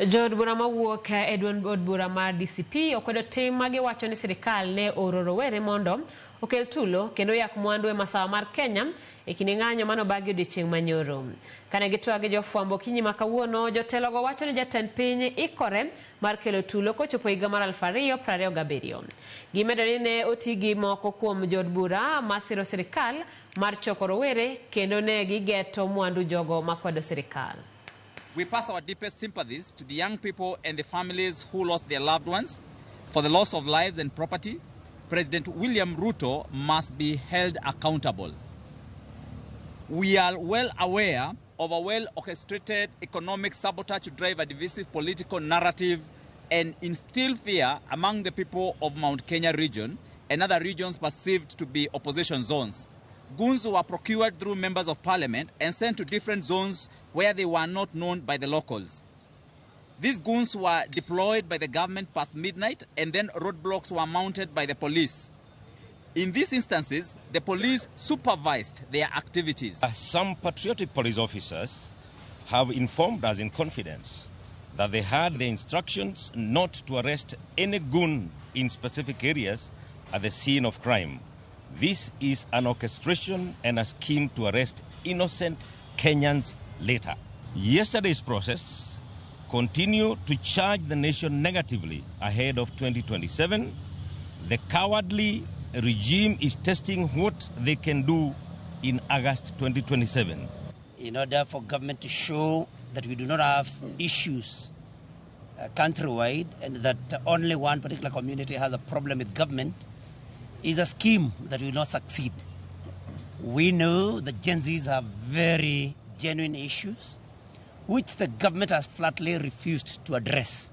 Jod bura mawuok Edwin od bura mar DCP okwedo tim magi wacho ni sirkal ne ororo were mondo okel tulo kendo yak mwandu e masawa mar Kenya e kinde ng'anyo mano bagi odiochieng' manyoro. Kane gitwagi jofwambo kinyi ma kawuono, jotelo go wacho ni jatend piny ikore mar kelo tulo kochopo higa mar 2027. Gimedo ni ne otigi moko kuom jod bura masiro sirkal mar choko rowere kendo ne gigeto mwandu jogo makwedo sirkal. We pass our deepest sympathies to the young people and the families who lost their loved ones. For the loss of lives and property, President William Ruto must be held accountable. We are well aware of a well-orchestrated economic sabotage to drive a divisive political narrative and instill fear among the people of Mount Kenya region and other regions perceived to be opposition zones. Goons were procured through members of parliament and sent to different zones where they were not known by the locals. These goons were deployed by the government past midnight and then roadblocks were mounted by the police. In these instances, the police supervised their activities. Some patriotic police officers have informed us in confidence that they had the instructions not to arrest any goon in specific areas at the scene of crime. This is an orchestration and a scheme to arrest innocent Kenyans later. Yesterday's process continue to charge the nation negatively ahead of 2027. The cowardly regime is testing what they can do in August 2027. In order for government to show that we do not have issues countrywide and that only one particular community has a problem with government, is a scheme that will not succeed. We know that Gen Zs have very genuine issues which the government has flatly refused to address.